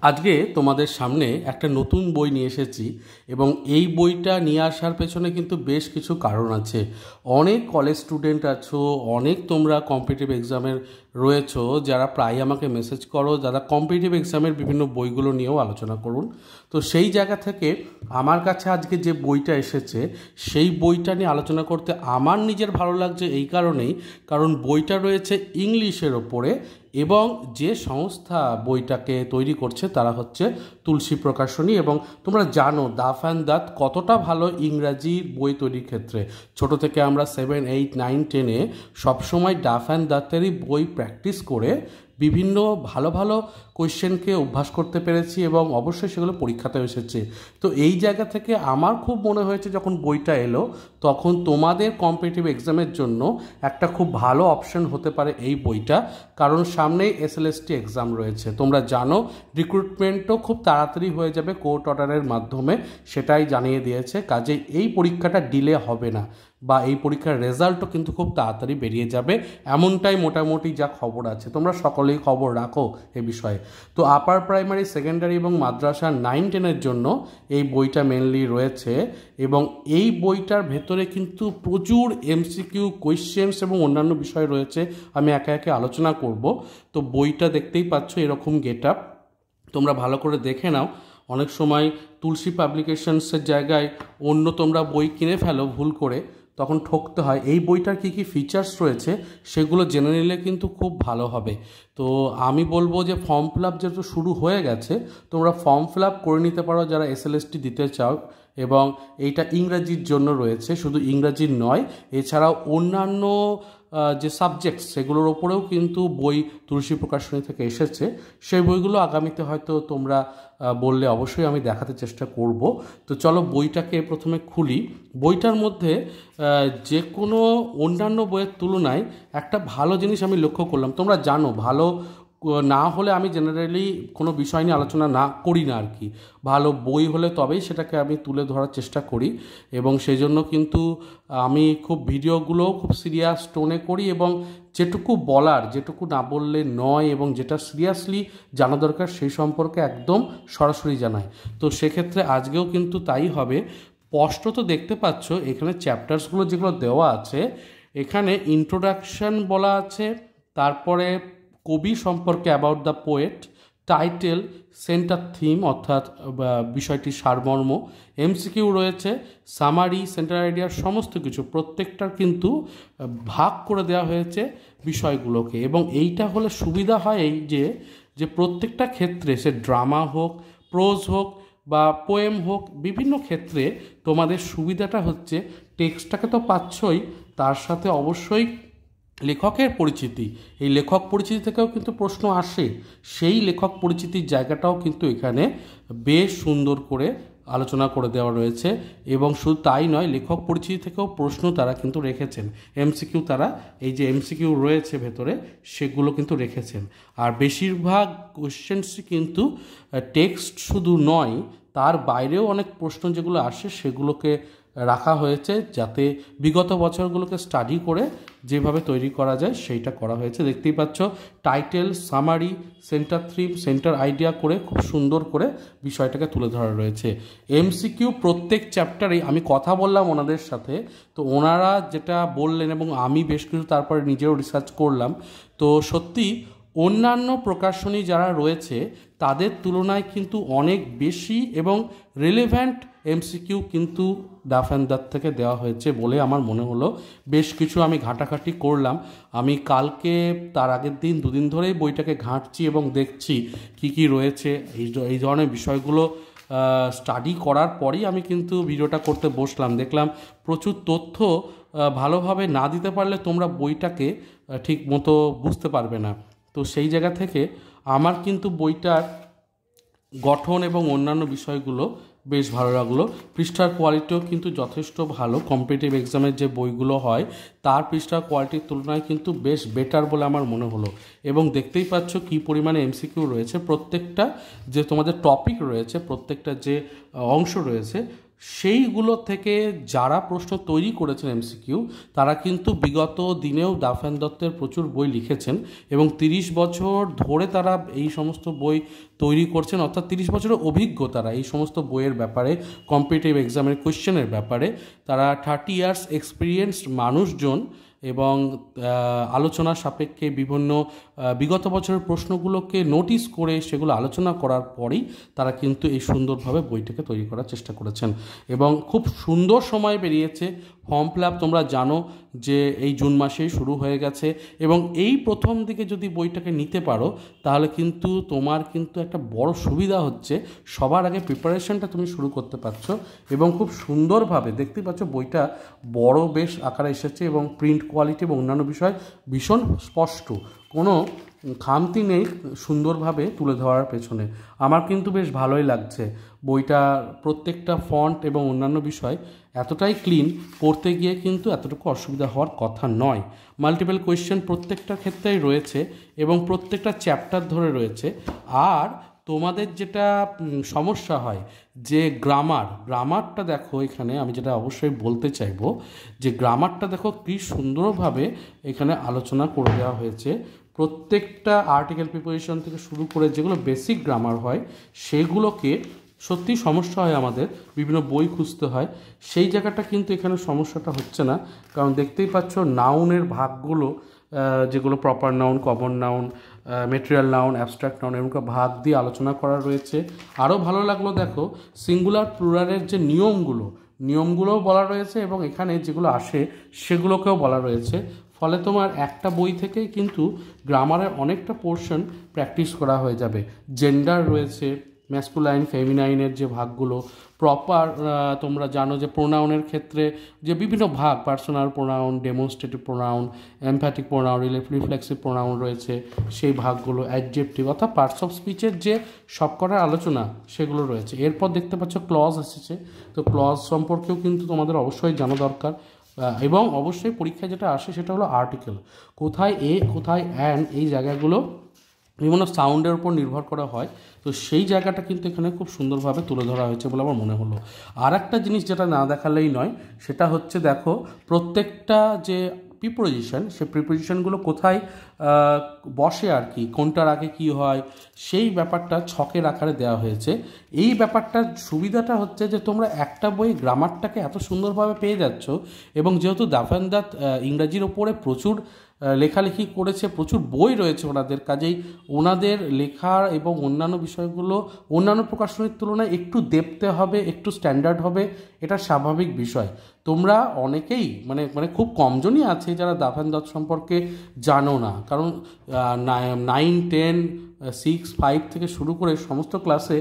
আজকে তোমাদের সামনে একটা নতুন বই নিয়ে এসেছি এবং এই বইটা নিয়ে আসার পেছনে কিন্তু বেশ কিছু কারণ আছে। অনেক কলেজ স্টুডেন্ট আছো, অনেক তোমরা কম্পিটিটিভ এক্সামের রয়েছো, যারা প্রায় আমাকে মেসেজ করো, যারা কম্পিটিটিভ এক্সামের বিভিন্ন বইগুলো নিয়েও আলোচনা করুন। তো সেই জায়গা থেকে আমার কাছে আজকে যে বইটা এসেছে সেই বইটা নিয়ে আলোচনা করতে আমার নিজের ভালো লাগছে এই কারণেই, কারণ বইটা রয়েছে ইংলিশের ওপরে এবং যে সংস্থা বইটাকে তৈরি করছে তারা হচ্ছে তুলসী প্রকাশনী। এবং তোমরা জানো দাফ অ্যান্ড দাঁত কতটা ভালো ইংরাজি বই তৈরির ক্ষেত্রে। ছোট থেকে আমরা 7, 8, 9, 10-এ সবসময় ডাফ অ্যান্ড দাঁতেরই বই প্র্যাকটিস করে বিভিন্ন ভালো ভালো কোয়েশ্চেনকে অভ্যাস করতে পেরেছি এবং অবশ্যই সেগুলো পরীক্ষাতে এসেছে। তো এই জায়গা থেকে আমার খুব মনে হয়েছে যখন বইটা এলো তখন তোমাদের কম্পিটিটিভ এক্সামের জন্য একটা খুব ভালো অপশন হতে পারে এই বইটা, কারণ সামনেই SLST এক্সাম রয়েছে। তোমরা জানো রিক্রুটমেন্টও খুব তাড়াতাড়ি হয়ে যাবে কোর্ট অর্ডারের মাধ্যমে, সেটাই জানিয়ে দিয়েছে। কাজে এই পরীক্ষাটা ডিলে হবে না বা এই পরীক্ষার রেজাল্টও কিন্তু খুব তাড়াতাড়ি বেরিয়ে যাবে, এমনটাই মোটামুটি যা খবর আছে। তোমরা সকলেই খবর রাখো এ বিষয়ে। তো আপার প্রাইমারি, সেকেন্ডারি এবং মাদ্রাসা 9, 10-এর জন্য এই বইটা মেনলি রয়েছে এবং এই বইটার ভেতরে কিন্তু প্রচুর MCQ কোয়েশ্চেন্স এবং অন্যান্য বিষয় রয়েছে। আমি একে একে আলোচনা করব। তো বইটা দেখতেই পাচ্ছ এরকম গেট আপ, তোমরা ভালো করে দেখে নাও। অনেক সময় তুলসী পাবলিকেশনসের জায়গায় অন্য তোমরা বই কিনে ফেলো ভুল করে, তখন ঠকতে হয়। এই বইটার কী কী ফিচার্স রয়েছে সেগুলো জেনে নিলে কিন্তু খুব ভালো হবে। তো আমি বলবো যে ফর্ম ফিল আপ যেহেতু শুরু হয়ে গেছে, তোমরা ফর্ম ফিল আপ করে নিতে পারো যারা SLST দিতে চাও। এবং এইটা ইংরাজির জন্য রয়েছে, শুধু ইংরাজির নয়, এছাড়াও অন্যান্য যে সাবজেক্টস সেগুলোর ওপরেও কিন্তু বই তুলসী প্রকাশনী থেকে এসেছে। সেই বইগুলো আগামীতে হয়তো তোমরা বললে অবশ্যই আমি দেখাতে চেষ্টা করব। তো চলো বইটাকে প্রথমে খুলি। বইটার মধ্যে যে কোনো অন্যান্য বইয়ের তুলনায় একটা ভালো জিনিস আমি লক্ষ্য করলাম। তোমরা জানো ভালো না হলে আমি জেনারেলি কোনো বিষয় নিয়ে আলোচনা না করি না আর কি। ভালো বই হলে তবেই সেটাকে আমি তুলে ধরার চেষ্টা করি এবং সেই জন্য কিন্তু আমি খুব ভিডিওগুলো খুব সিরিয়াস টোনে করি এবং যেটুকু বলার, যেটুকু না বললে নয় এবং যেটা সিরিয়াসলি জানা দরকার সেই সম্পর্কে একদম সরাসরি জানাই। তো সেক্ষেত্রে আজকেও কিন্তু তাই হবে। স্পষ্ট তো দেখতে পাচ্ছ এখানে চ্যাপ্টার্সগুলো যেগুলো দেওয়া আছে, এখানে ইন্ট্রোডাকশন বলা আছে, তারপরে কবি সম্পর্কে about the poet, title, centre theme অর্থাৎ বিষয়টির সারমর্ম, MCQ রয়েছে, সামারি, সেন্টার আইডিয়া, সমস্ত কিছু প্রত্যেকটার কিন্তু ভাগ করে দেওয়া হয়েছে বিষয়গুলোকে। এবং এইটা হলে সুবিধা হয় এই যে প্রত্যেকটা ক্ষেত্রে সে ড্রামা হোক, প্রোজ হোক বা পোয়েম হোক, বিভিন্ন ক্ষেত্রে তোমাদের সুবিধাটা হচ্ছে টেক্সটটাকে তো পাচ্ছই, তার সাথে অবশ্যই লেখকের পরিচিতি। এই লেখক পরিচিতি থেকেও কিন্তু প্রশ্ন আসে, সেই লেখক পরিচিতির জায়গাটাও কিন্তু এখানে বেশ সুন্দর করে আলোচনা করে দেওয়া রয়েছে। এবং শুধু তাই নয়, লেখক পরিচিতি থেকেও প্রশ্ন তারা কিন্তু রেখেছেন, MCQ তারা এই যে MCQ রয়েছে ভেতরে সেগুলো কিন্তু রেখেছেন। আর বেশিরভাগ কোয়েশ্চেন্সই কিন্তু টেক্সট শুধু নয়, তার বাইরেও অনেক প্রশ্ন যেগুলো আসে সেগুলোকে রাখা হয়েছে যাতে বিগত বছরগুলোকে স্টাডি করে যেভাবে তৈরি করা যায় সেইটা করা হয়েছে। দেখতেই পাচ্ছ title, summary, centre theme, centre idea করে খুব সুন্দর করে বিষয়টাকে তুলে ধরা রয়েছে। MCQ প্রত্যেক চ্যাপ্টারেই আমি কথা বললাম ওনাদের সাথে, তো ওনারা যেটা বললেন এবং আমি বেশ কিছু তারপরে নিজেও রিসার্চ করলাম, তো সত্যি অন্যান্য প্রকাশনী যারা রয়েছে তাদের তুলনায় কিন্তু অনেক বেশি এবং রিলেভেন্ট MCQ কিন্তু ডাফ অ্যান্ড দাঁত থেকে দেওয়া হয়েছে বলে আমার মনে হলো। বেশ কিছু আমি ঘাঁটাঘাঁটি করলাম, আমি কালকে তার আগের দিন 2 দিন ধরেই বইটাকে ঘাঁটছি এবং দেখছি কি কি রয়েছে। এই ধরনের বিষয়গুলো স্টাডি করার পরই আমি কিন্তু ভিডিওটা করতে বসলাম। দেখলাম প্রচুর তথ্য ভালোভাবে না দিতে পারলে তোমরা বইটাকে ঠিক মতো বুঝতে পারবে না। তো সেই জায়গা থেকে আমার কিন্তু বইটার গঠন এবং অন্যান্য বিষয়গুলো বেশ ভালো লাগলো। পৃষ্ঠার কোয়ালিটিও কিন্তু যথেষ্ট ভালো, কম্পিটিটিভ এক্সামের যে বইগুলো হয় তার পৃষ্ঠার কোয়ালিটির তুলনায় কিন্তু বেশ বেটার বলে আমার মনে হলো। এবং দেখতেই পাচ্ছ কী পরিমাণে MCQ রয়েছে, প্রত্যেকটা যে তোমাদের টপিক রয়েছে, প্রত্যেকটা যে অংশ রয়েছে সেইগুলো থেকে যারা প্রশ্ন তৈরি করেছেন এমসিকিউ, তারা কিন্তু বিগত দিনেও দাফেন দত্তের প্রচুর বই লিখেছেন এবং 30 বছর ধরে তারা এই সমস্ত বই তৈরি করছেন, অর্থাৎ 30 বছরের অভিজ্ঞ তারা এই সমস্ত বইয়ের ব্যাপারে, কম্পিটিটিভ এক্সামের কোয়েশ্চেনের ব্যাপারে। তারা 30 ইয়ার্স এক্সপিরিয়েন্সড মানুষজন এবং আলোচনা সাপেক্ষে বিভিন্ন বিগত বছরের প্রশ্নগুলোকে নোটিস করে সেগুলো আলোচনা করার পরেই তারা কিন্তু এই সুন্দরভাবে বইটাকে তৈরি করার চেষ্টা করেছেন এবং খুব সুন্দর সময় বেরিয়েছে। ফর্ম ফিল আপ তোমরা জানো যে এই জুন মাসেই শুরু হয়ে গেছে এবং এই প্রথম দিকে যদি বইটাকে নিতে পারো তাহলে কিন্তু তোমার কিন্তু একটা বড় সুবিধা হচ্ছে, সবার আগে প্রিপারেশনটা তুমি শুরু করতে পারছো এবং খুব সুন্দরভাবে দেখতে পাচ্ছ বইটা বড় বেশ আকারে এসেছে এবং প্রিন্ট কোয়ালিটি এবং অন্যান্য বিষয় ভীষণ স্পষ্ট, কোনো খামতি নেই সুন্দরভাবে তুলে ধরার পেছনে। আমার কিন্তু বেশ ভালোই লাগছে বইটা, প্রত্যেকটা ফন্ট এবং অন্যান্য বিষয় এতটাই ক্লিন, পড়তে গিয়ে কিন্তু এতটুকু অসুবিধা হওয়ার কথা নয়। মাল্টিপল কোয়েশ্চেন প্রত্যেকটা ক্ষেত্রেই রয়েছে এবং প্রত্যেকটা চ্যাপ্টার ধরে রয়েছে। আর তোমাদের যেটা সমস্যা হয় যে গ্রামারটা দেখো, এখানে আমি যেটা অবশ্যই বলতে চাইবো যে গ্রামারটা দেখো কি সুন্দরভাবে এখানে আলোচনা করে দেওয়া হয়েছে। প্রত্যেকটা আর্টিকেল প্রিপোজিশন থেকে শুরু করে যেগুলো বেসিক গ্রামার হয় সেগুলোকে সত্যি সমস্যা হয়, আমাদের বিভিন্ন বই খুঁজতে হয়, সেই জায়গাটা কিন্তু এখানে সমস্যাটা হচ্ছে না। কারণ দেখতেই পাচ্ছ নাউনের ভাগগুলো, যেগুলো proper noun, common noun, material noun, abstract noun, এরকম ভাগ দিয়ে আলোচনা করা রয়েছে। আরও ভালো লাগলো দেখো সিঙ্গুলার প্লুরালের যে নিয়মগুলোও বলা রয়েছে এবং এখানে যেগুলো আসে সেগুলোকেও বলা রয়েছে। ফলে তোমার একটা বই থেকেই কিন্তু গ্রামারের অনেকটা পোর্শন প্র্যাকটিস করা হয়ে যাবে। জেন্ডার রয়েছে, ম্যাসকুলাইন ফেমিনাইনের যে ভাগগুলো, প্রপার তোমরা জানো যে প্রোনাউনের ক্ষেত্রে যে বিভিন্ন ভাগ, personal pronoun, demonstrative pronoun, emphatic pronoun, reflexive pronoun রয়েছে, সেই ভাগগুলো, অ্যাডজেক্টিভ অর্থাৎ পার্টস অফ স্পিচের যে সবকটার আলোচনা সেগুলো রয়েছে। এরপর দেখতে পাচ্ছ ক্লজ এসেছে, তো ক্লজ সম্পর্কেও কিন্তু তোমাদের অবশ্যই জানা দরকার। এবং অবশ্যই পরীক্ষায় যেটা আসে সেটা হলো আর্টিকেল, কোথায় এ কোথায় অ্যান্ড, এই জায়গাগুলো বিভিন্ন সাউন্ডের উপর নির্ভর করা হয়। তো সেই জায়গাটা কিন্তু এখানে খুব সুন্দরভাবে তুলে ধরা হয়েছে বলে আমার মনে হলো। আর একটা জিনিস যেটা না দেখালেই নয়, সেটা হচ্ছে দেখো প্রত্যেকটা যে প্রিপোজিশন, সে প্রিপোজিশনগুলো কোথায় বসে আর কি, কোনটার আগে কি হয়, সেই ব্যাপারটা ছকের আকারে দেওয়া হয়েছে। এই ব্যাপারটার সুবিধাটা হচ্ছে যে তোমরা একটা বই গ্রামারটাকে এত সুন্দরভাবে পেয়ে যাচ্ছ এবং যেহেতু দাফেন দত্ত ইংরাজির ওপরে প্রচুর লেখালেখি করেছে, প্রচুর বই রয়েছে ওনাদের, কাজেই ওনাদের লেখার এবং অন্যান্য বিষয়গুলো অন্যান্য প্রকাশনীর তুলনায় একটু দেখতে হবে, একটু স্ট্যান্ডার্ড হবে, এটা স্বাভাবিক বিষয়। তোমরা অনেকেই মানে খুব কমজনই আছে যারা দাফেন দত্ত সম্পর্কে জানো না, কারণ 9, 10, 6, 5 থেকে শুরু করে সমস্ত ক্লাসে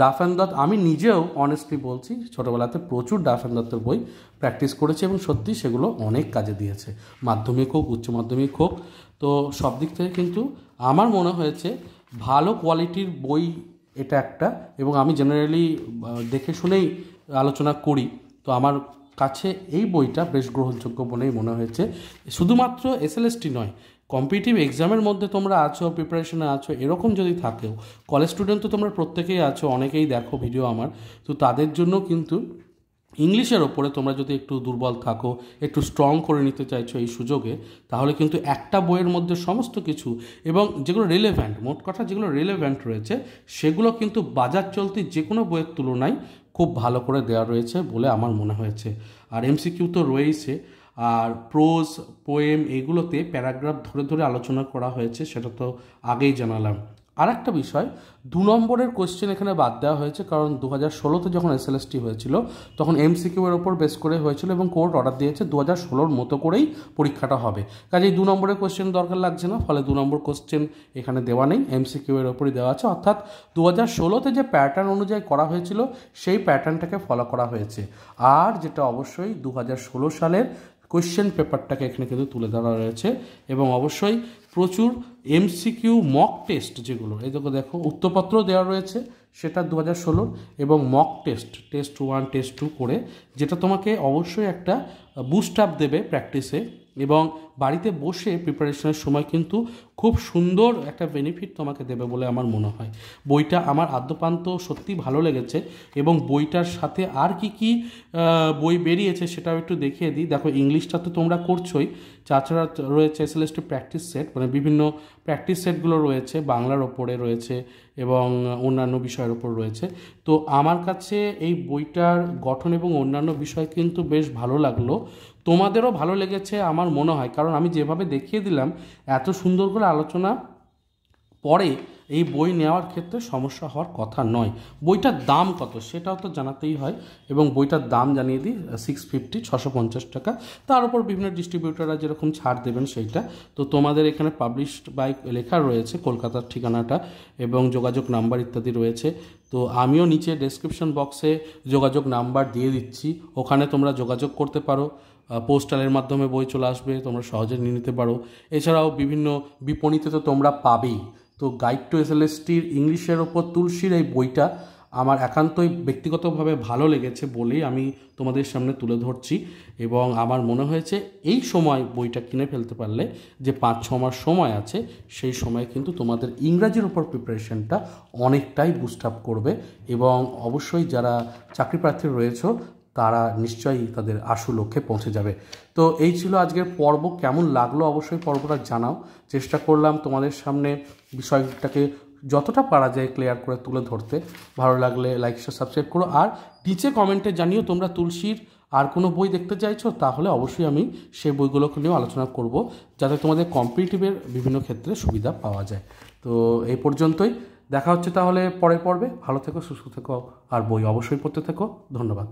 দাফেন দত্ত, আমি নিজেও অনেস্টলি বলছি ছোটোবেলাতে প্রচুর দাফেন দত্তের বই প্র্যাকটিস করেছি এবং সত্যি সেগুলো অনেক কাজে দিয়েছে, মাধ্যমিক হোক উচ্চ মাধ্যমিক হোক। তো সব দিক থেকে কিন্তু আমার মনে হয়েছে ভালো কোয়ালিটির বই এটা একটা, এবং আমি জেনারেলি দেখে শুনেই আলোচনা করি, তো আমার কাছে এই বইটা বেশ গ্রহণযোগ্য বলেই মনে হয়েছে। শুধুমাত্র এসএলএসটি নয়, কম্পিটিটিভ এক্সামের মধ্যে তোমরা আছো, প্রিপারেশনে আছো, এরকম যদি থাকেও, কলেজ স্টুডেন্ট তো তোমরা প্রত্যেকেই আছো, অনেকেই দেখো ভিডিও আমার, তো তাদের জন্য কিন্তু ইংলিশের ওপরে তোমরা যদি একটু দুর্বল থাকো, একটু স্ট্রং করে নিতে চাইছো এই সুযোগে, তাহলে কিন্তু একটা বইয়ের মধ্যে সমস্ত কিছু এবং যেগুলো রিলেভ্যান্ট, মোট কথা যেগুলো রিলেভ্যান্ট রয়েছে সেগুলো কিন্তু বাজার চলতি যে কোনো বইয়ের তুলনায় খুব ভালো করে দেওয়া রয়েছে বলে আমার মনে হয়েছে। আর এমসিকিউ তো রয়েছে, আর প্রোজ, পোয়েম, এগুলোতে প্যারাগ্রাফ ধরে ধরে আলোচনা করা হয়েছে, সেটা তো আগেই জানালাম। আর একটা বিষয়, 2 নম্বরের কোয়েশ্চেন এখানে বাদ দেওয়া হয়েছে, কারণ 2016-তে যখন এসএলএসটি হয়েছিল তখন এমসিকিউ এর ওপর বেস করে হয়েছিল এবং কোর্ট অর্ডার দিয়েছে 2016-র মতো করেই পরীক্ষাটা হবে, কাজেই 2 নম্বরের কোয়েশ্চেন দরকার লাগছে না, ফলে 2 নম্বর কোয়েশ্চেন এখানে দেওয়া নেই, এমসিকিউ এর ওপরই দেওয়া আছে। অর্থাৎ 2016-তে যে প্যাটার্ন অনুযায়ী করা হয়েছিল সেই প্যাটার্নটাকে ফলো করা হয়েছে। আর যেটা অবশ্যই 2016 সালের কোয়েশ্চেন পেপারটাকে এখানে কিন্তু তুলে ধরা রয়েছে এবং অবশ্যই প্রচুর এমসিকিউ মক টেস্ট, যেগুলো এই দেখো উত্তরপত্র দেওয়া রয়েছে সেটা 2016 এবং মক টেস্ট 1, টেস্ট 2 করে, যেটা তোমাকে অবশ্যই একটা বুস্ট আপ দেবে প্র্যাকটিসে এবং বাড়িতে বসে প্রিপারেশনের সময় কিন্তু খুব সুন্দর একটা বেনিফিট তোমাকে দেবে বলে আমার মনে হয়। বইটা আমার আদ্যপান্ত সত্যি ভালো লেগেছে, এবং বইটার সাথে আর কি কি বই বেরিয়েছে সেটাও একটু দেখিয়ে দিই। দেখো, ইংলিশটা তো তোমরা করছোই, তাছাড়া রয়েছে এসএলএসটি প্র্যাকটিস সেট, মানে বিভিন্ন প্র্যাকটিস সেটগুলো রয়েছে, বাংলার ওপরে রয়েছে এবং অন্যান্য বিষয়ের ওপর রয়েছে। তো আমার কাছে এই বইটার গঠন এবং অন্যান্য বিষয় কিন্তু বেশ ভালো লাগলো, তোমাদেরও ভালো লেগেছে আমার মনে হয়, কারণ আমি যেভাবে দেখিয়ে দিলাম এত সুন্দর করে আলোচনা পরে এই বই নেওয়ার ক্ষেত্রে সমস্যা হওয়ার কথা নয়। বইটার দাম কত সেটাও তো জানাতেই হয়, এবং বইটার দাম জানিয়ে দিই 650, 650 টাকা। তার উপর বিভিন্ন ডিস্ট্রিবিউটাররা যেরকম ছাড় দেবেন সেইটা। তো তোমাদের এখানে পাবলিশড বাই লেখা রয়েছে কলকাতার ঠিকানাটা এবং যোগাযোগ নাম্বার ইত্যাদি রয়েছে। তো আমিও নিচে ডেসক্রিপশন বক্সে যোগাযোগ নাম্বার দিয়ে দিচ্ছি, ওখানে তোমরা যোগাযোগ করতে পারো। পোস্টালের মাধ্যমে বই চলে আসবে, তোমরা সহজে নিয়ে নিতে পারো। এছাড়াও বিভিন্ন বিপণিতে তো তোমরা পাবেই। তো গাইড টু এসএলএসটির ইংলিশের ওপর তুলসীর এই বইটা আমার একান্তই ব্যক্তিগতভাবে ভালো লেগেছে বলেই আমি তোমাদের সামনে তুলে ধরছি, এবং আমার মনে হয়েছে এই সময় বইটা কিনে ফেলতে পারলে, যে 5-6 মাস সময় আছে, সেই সময় কিন্তু তোমাদের ইংরাজির ওপর প্রিপারেশনটা অনেকটাই বুস্ট আপ করবে, এবং অবশ্যই যারা চাকরি প্রার্থী রয়েছে তারা নিশ্চয়ই তাদের আশু লক্ষ্যে পৌঁছে যাবে। তো এই ছিল আজকের পর্ব। কেমন লাগলো অবশ্যই পর্বটা জানাও। চেষ্টা করলাম তোমাদের সামনে বিষয়টাকে যতটা পারা যায় ক্লিয়ার করে তুলে ধরতে। ভালো লাগলে লাইক শেয়ার সাবস্ক্রাইব করো, আর নিচে কমেন্টে জানিও তোমরা তুলসীর আর কোনো বই দেখতে চাইছো, তাহলে অবশ্যই আমি সেই বইগুলোকে নিয়েও আলোচনা করব, যাতে তোমাদের কম্পিটিটিভের বিভিন্ন ক্ষেত্রে সুবিধা পাওয়া যায়। তো এই পর্যন্তই, দেখা হচ্ছে তাহলে পরের পর্বে। ভালো থেকো, সুস্থ থেকো, আর বই অবশ্যই পড়তে থেকো। ধন্যবাদ।